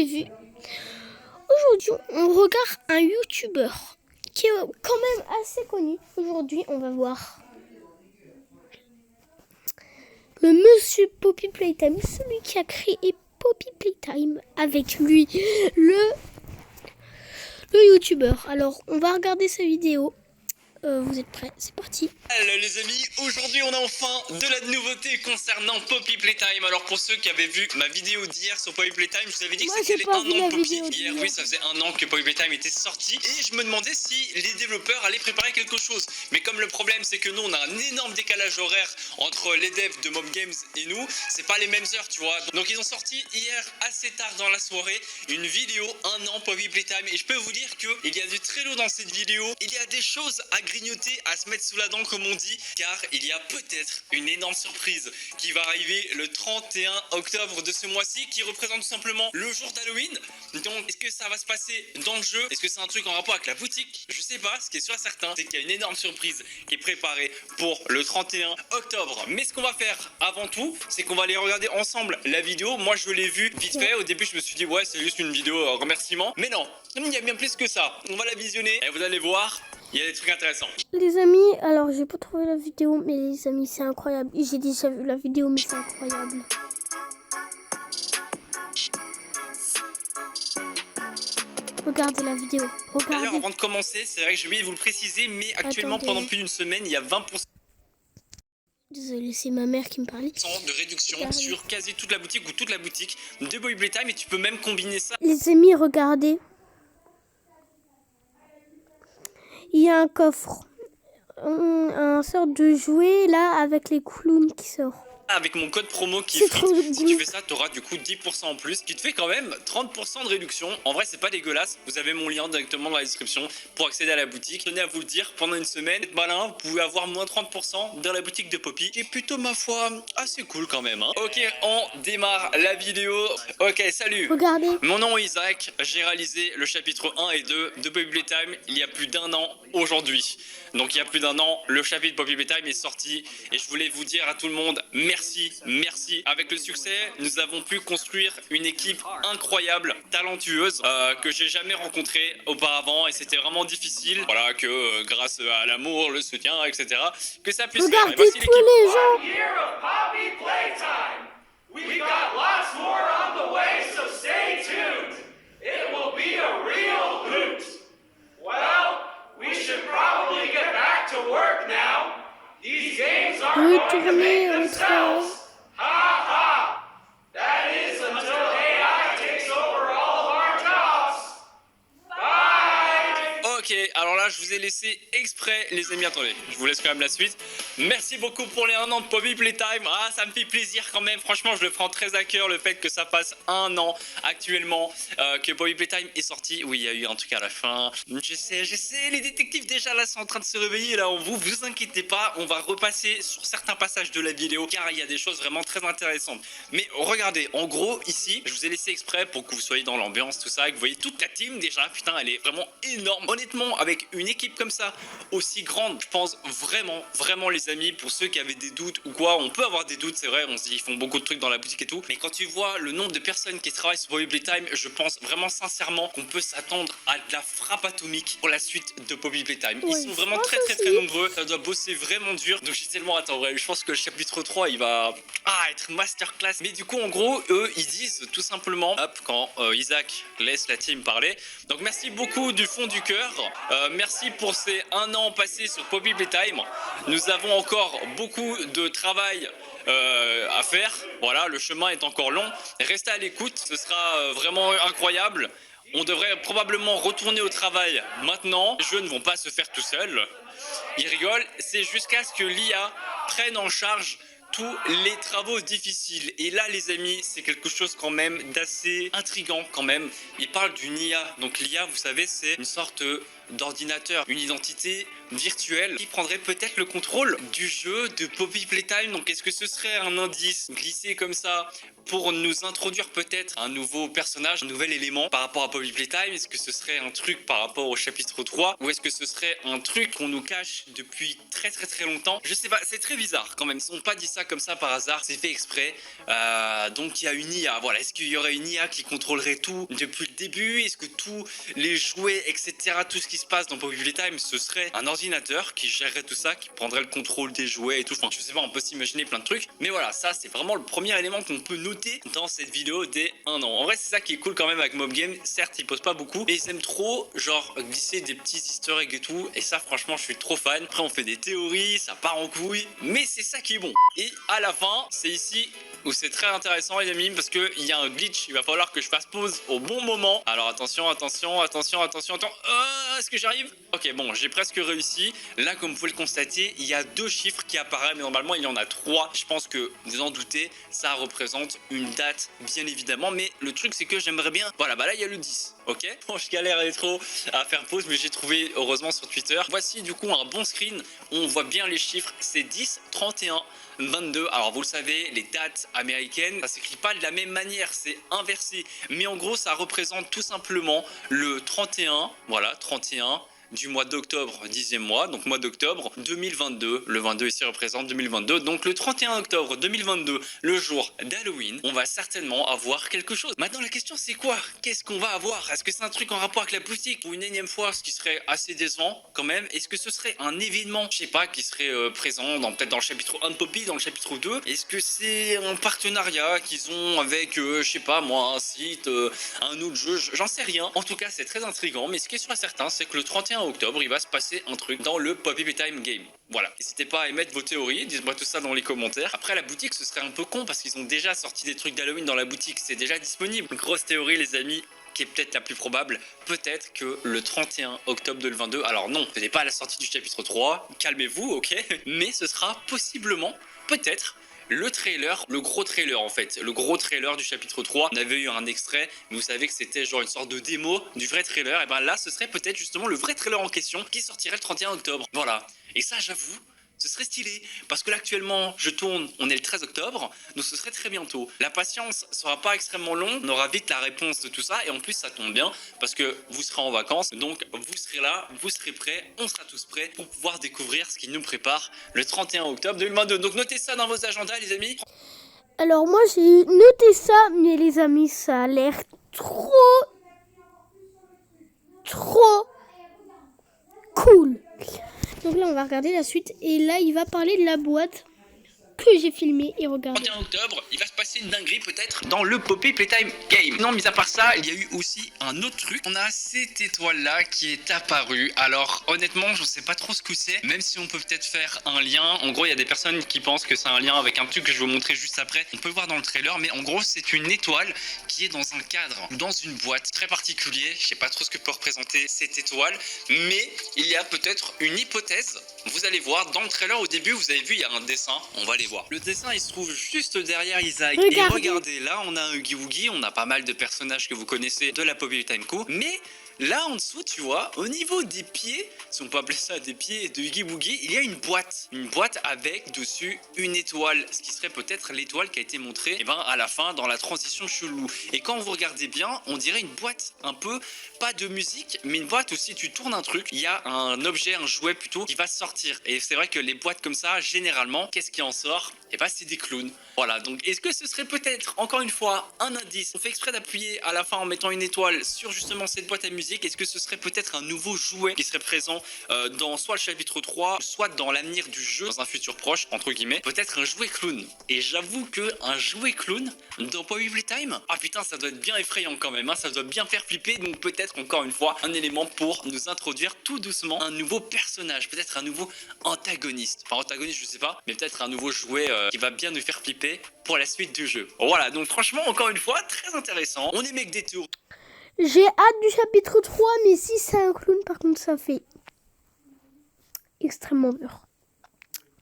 avez vu, aujourd'hui on regarde un youtubeur qui est quand même assez connu. Aujourd'hui on va voir le monsieur Poppy Playtime, celui qui a créé Poppy Playtime, avec lui le youtubeur. Alors on va regarder sa vidéo. Vous êtes prêts? C'est parti. Hello les amis, aujourd'hui on a enfin de la nouveauté concernant Poppy Playtime. Alors pour ceux qui avaient vu ma vidéo d'hier sur Poppy Playtime, je vous avais dit que c'était les 1 an de Poppy. Hier oui, ça faisait 1 an que Poppy Playtime était sorti et je me demandais si les développeurs allaient préparer quelque chose. Mais comme le problème c'est que nous on a un énorme décalage horaire entre les devs de Mob Games et nous, c'est pas les mêmes heures tu vois. Donc ils ont sorti hier assez tard dans la soirée une vidéo 1 an Poppy Playtime et je peux vous dire qu'il y a du très lourd dans cette vidéo. Il y a des choses à grignoter, à se mettre sous la dent comme on dit, car il y a peut-être une énorme surprise qui va arriver le 31 octobre de ce mois-ci, qui représente tout simplement le jour d'Halloween. Donc est-ce que ça va se passer dans le jeu? Est-ce que c'est un truc en rapport avec la boutique? Je sais pas, ce qui est sûr et certain c'est qu'il y a une énorme surprise qui est préparée pour le 31 octobre. Mais ce qu'on va faire avant tout, c'est qu'on va aller regarder ensemble la vidéo. Moi je l'ai vue vite fait, au début je me suis dit ouais c'est juste une vidéo remerciement, mais non, il y a bien plus que ça. On va la visionner et vous allez voir, il y a des trucs intéressants. Les amis, alors j'ai pas trouvé la vidéo, mais les amis c'est incroyable. J'ai déjà vu la vidéo, mais c'est incroyable. Regardez la vidéo, regardez. D'ailleurs avant de commencer, c'est vrai que j'ai oublié de vous le préciser, mais actuellement pendant plus d'une semaine, il y a 20% Désolée, c'est ma mère qui me parlait. de réduction sur quasi toute la boutique ou toute la boutique de Poppy Playtime, et tu peux même combiner ça. Les amis, regardez. Il y a un coffre, un sort de jouet là avec les clowns qui sort. Avec mon code promo qui est free, si tu fais ça, tu auras du coup 10% en plus, qui te fait quand même 30% de réduction. En vrai, c'est pas dégueulasse. Vous avez mon lien directement dans la description pour accéder à la boutique. Je tenais à vous le dire, pendant une semaine, malin, vous pouvez avoir moins 30% dans la boutique de Poppy, qui est plutôt, ma foi, assez cool quand même. Hein. Ok, on démarre la vidéo. Ok, salut. Regardez. Mon nom est Isaac. J'ai réalisé le chapitre 1 et 2 de Poppy Playtime il y a plus d'1 an aujourd'hui. Donc il y a plus d'1 an, le chapitre Poppy Playtime est sorti et je voulais vous dire à tout le monde merci. Avec le succès, nous avons pu construire une équipe incroyable, talentueuse, que j'ai jamais rencontrée auparavant et c'était vraiment difficile. Voilà que grâce à l'amour, le soutien, etc. que ça puisse faire. Et voici l'équipe. Les gens. We've got lots more on the way, so stay tuned. It will be a real hoot. Well, we should probably get back to work now. These games are going to make themselves. Ha ha! That is until AI takes over all of our jobs. Bye! Ok, alors là je vous ai laissé exprès les amis, attendez, je vous laisse quand même la suite. Merci beaucoup pour les 1 an de Poppy Playtime. Ah, ça me fait plaisir quand même, franchement je le prends très à cœur le fait que ça passe 1 an actuellement que Poppy Playtime est sorti. Oui, il y a eu un truc à la fin, je sais, les détectives déjà là sont en train de se réveiller là, vous inquiétez pas, on va repasser sur certains passages de la vidéo car il y a des choses vraiment très intéressantes. Mais regardez, en gros ici, je vous ai laissé exprès pour que vous soyez dans l'ambiance, tout ça, et que vous voyez toute la team déjà, putain elle est vraiment énorme. Honnêtement, avec une équipe comme ça, aussi grande, je pense vraiment les amis, pour ceux qui avaient des doutes ou quoi, on peut avoir des doutes, c'est vrai, on se dit ils font beaucoup de trucs dans la boutique et tout, mais quand tu vois le nombre de personnes qui travaillent sur Poppy Playtime, je pense vraiment sincèrement qu'on peut s'attendre à de la frappe atomique pour la suite de Poppy Playtime. Ils sont vraiment très nombreux, ça doit bosser vraiment dur, donc j'ai tellement hâte en vrai, je pense que le chapitre 3 il va être masterclass. Mais du coup en gros, eux ils disent tout simplement, hop, quand Isaac laisse la team parler, donc merci beaucoup du fond du cœur, merci pour ces 1 an passés sur Poppy Playtime. Nous avons encore beaucoup de travail à faire. Voilà, le chemin est encore long. Restez à l'écoute, ce sera vraiment incroyable. On devrait probablement retourner au travail maintenant. Les jeux ne vont pas se faire tout seuls. Ils rigolent, c'est jusqu'à ce que l'IA prenne en charge tous les travaux difficiles. Et là les amis, c'est quelque chose quand même d'assez intriguant quand même. Il parle d'une IA. Donc l'IA, vous savez, c'est une sorte d'ordinateur, une identité virtuelle qui prendrait peut-être le contrôle du jeu de Poppy Playtime. Donc est-ce que ce serait un indice glissé comme ça pour nous introduire peut-être un nouveau personnage, un nouvel élément par rapport à Poppy Playtime? Est-ce que ce serait un truc par rapport au chapitre 3 ou est-ce que ce serait un truc qu'on nous cache depuis très longtemps? Je sais pas, c'est très bizarre quand même. Ils n'ont pas dit ça comme ça par hasard, c'est fait exprès. Donc il y a une IA, voilà. Est-ce qu'il y aurait une IA qui contrôlerait tout depuis le début? Est-ce que tous les jouets, etc., tout ce qui se passe dans Poppy Playtime, ce serait un ordinateur qui gérerait tout ça, qui prendrait le contrôle des jouets et tout? Enfin, je sais pas, on peut s'imaginer plein de trucs. Mais voilà, ça c'est vraiment le premier élément qu'on peut noter dans cette vidéo des 1 an. En vrai, c'est ça qui est cool quand même avec Mob Game. Certes, ils posent pas beaucoup, mais ils aiment trop, genre, glisser des petits easter eggs et tout. Et ça, franchement, je suis trop fan. Après, on fait des théories, ça part en couille, mais c'est ça qui est bon. Et à la fin, c'est ici où c'est très intéressant les amis, parce que il y a un glitch, il va falloir que je fasse pause au bon moment. Alors attention, est-ce que j'arrive? Ok, bon, j'ai presque réussi. Là, comme vous pouvez le constater, il y a 2 chiffres qui apparaissent, mais normalement il y en a 3. Je pense que vous en doutez, ça représente une date, bien évidemment, mais le truc c'est que j'aimerais bien, voilà, bah là il y a le 10. Ok, bon, je galérais trop à faire pause, mais j'ai trouvé heureusement sur Twitter. Voici du coup un bon screen, on voit bien les chiffres, c'est 10, 31, 22. Alors vous le savez, les dates américaines, ça s'écrit pas de la même manière, c'est inversé. Mais en gros, ça représente tout simplement le 31, voilà, 31 du mois d'octobre, 10e mois, donc mois d'octobre 2022. Le 22 ici représente 2022. Donc le 31 octobre 2022, le jour d'Halloween, on va certainement avoir quelque chose. Maintenant la question c'est quoi? Qu'est-ce qu'on va avoir? Est-ce que c'est un truc en rapport avec la boutique pour une énième fois, ce qui serait assez décevant quand même? Est-ce que ce serait un événement, je sais pas, qui serait présent peut-être dans le chapitre 1 de Poppy, dans le chapitre 2? Est-ce que c'est un partenariat qu'ils ont avec, je sais pas moi, un site, un autre jeu? J'en sais rien. En tout cas c'est très intriguant, mais ce qui est sûr et certain, c'est que le 31 octobre, il va se passer un truc dans le Poppy Playtime Game. Voilà. N'hésitez pas à émettre vos théories, dites-moi tout ça dans les commentaires. Après, la boutique, ce serait un peu con parce qu'ils ont déjà sorti des trucs d'Halloween dans la boutique, c'est déjà disponible. Grosse théorie, les amis, qui est peut-être la plus probable, peut-être que le 31 octobre 2022, alors non, ce n'est pas la sortie du chapitre 3, calmez-vous, ok, mais ce sera possiblement, peut-être, le trailer, le gros trailer en fait, le gros trailer du chapitre 3. On avait eu un extrait, mais vous savez que c'était genre une sorte de démo du vrai trailer, et ben là ce serait peut-être justement le vrai trailer en question qui sortirait le 31 octobre. Voilà, et ça j'avoue, ce serait stylé, parce que là actuellement je tourne, on est le 13 octobre, donc ce serait très bientôt. La patience sera pas extrêmement longue, on aura vite la réponse de tout ça, et en plus ça tombe bien, parce que vous serez en vacances, donc vous serez là, vous serez prêts, on sera tous prêts pour pouvoir découvrir ce qui nous prépare le 31 octobre 2022. Donc notez ça dans vos agendas les amis. Alors moi j'ai noté ça, mais les amis, ça a l'air trop cool. Donc là on va regarder la suite et là il va parler de la boîte que j'ai filmée et regardez. 31 octobre, il va se passer une dinguerie peut-être dans le Poppy Playtime Game. Non, mis à part ça, il y a eu aussi un autre truc. On a cette étoile là qui est apparue. Alors honnêtement, je sais pas trop ce que c'est, même si on peut peut-être faire un lien. En gros, il y a des personnes qui pensent que c'est un lien avec un truc que je vais vous montrer juste après. On peut le voir dans le trailer, mais en gros, c'est une étoile qui est dans un cadre, dans une boîte très particulier. Je sais pas trop ce que peut représenter cette étoile, mais il y a peut-être une hypothèse. Vous allez voir dans le trailer au début, vous avez vu, il y a un dessin. On va aller voir. Le dessin, il se trouve juste derrière Isaac. Regardez. Et regardez, là, on a un Oogie Woogie, on a pas mal de personnages que vous connaissez de la Poppy Playtime Co. Mais là, en dessous, tu vois, au niveau des pieds, si on peut appeler ça des pieds de Oogie Woogie, il y a une boîte. Une boîte avec dessus une étoile. Ce qui serait peut-être l'étoile qui a été montrée à la fin dans la transition chelou. Et quand vous regardez bien, on dirait une boîte un peu, pas de musique, mais une boîte où si tu tournes un truc, il y a un objet, un jouet plutôt, qui va sortir. Et c'est vrai que les boîtes comme ça, généralement, qu'est-ce qui en sort? Et bah c'est des clowns. Voilà, donc est-ce que ce serait peut-être, encore une fois, un indice? On fait exprès d'appuyer à la fin en mettant une étoile sur justement cette boîte à musique. Est-ce que ce serait peut-être un nouveau jouet qui serait présent dans soit le chapitre 3, soit dans l'avenir du jeu, dans un futur proche, entre guillemets? Peut-être un jouet clown. Et j'avoue que un jouet clown dans Poppy Playtime, ah putain, ça doit être bien effrayant quand même, hein, ça doit bien faire flipper. Donc peut-être encore une fois un élément pour nous introduire tout doucement un nouveau personnage, peut-être un nouveau antagoniste. Enfin antagoniste je sais pas, mais peut-être un nouveau jouet qui va bien nous faire flipper pour la suite du jeu. Voilà, donc franchement encore une fois très intéressant. On est mec des théories. J'ai hâte du chapitre 3, mais si c'est un clown, par contre, ça fait extrêmement peur.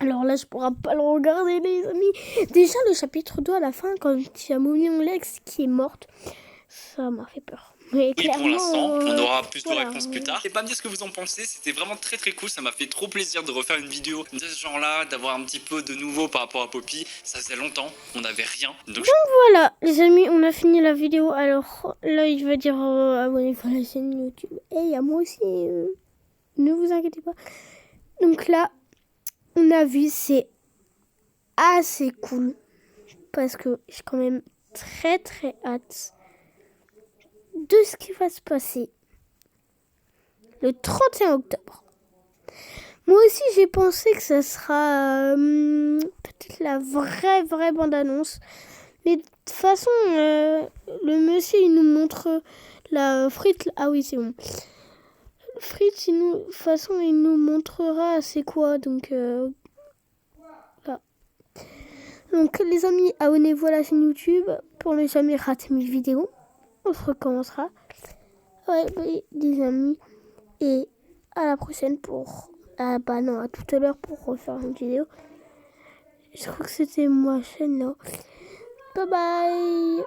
Alors là, je pourrais pas le regarder, les amis. Déjà, le chapitre 2, à la fin, quand il y a Mounion Lex qui est morte, ça m'a fait peur. Mais Oui, pour l'instant, on aura plus voilà. de réponses plus tard. Et pas me dire ce que vous en pensez, c'était vraiment très très cool, ça m'a fait trop plaisir de refaire une vidéo de ce genre-là, d'avoir un petit peu de nouveau par rapport à Poppy. Ça faisait longtemps, on n'avait rien. Donc Voilà, les amis, on a fini la vidéo. Alors là, je vais dire abonnez-vous à la chaîne YouTube. Et à moi aussi, ne vous inquiétez pas. Donc là, on a vu, c'est assez cool. Parce que j'ai quand même très très hâte de ce qui va se passer le 31 octobre. Moi aussi, j'ai pensé que ça sera peut-être la vraie bande-annonce. Mais de toute façon, le monsieur, il nous montre la frite. Ah oui, c'est bon. Fritz, de toute façon, il nous montrera c'est quoi. Donc, voilà. Donc, les amis, abonnez-vous à la chaîne YouTube pour ne jamais rater mes vidéos. On se recommencera. Ouais, les amis. Et à la prochaine pour... à tout à l'heure pour refaire une vidéo. Je crois que c'était ma chaîne là. Bye bye.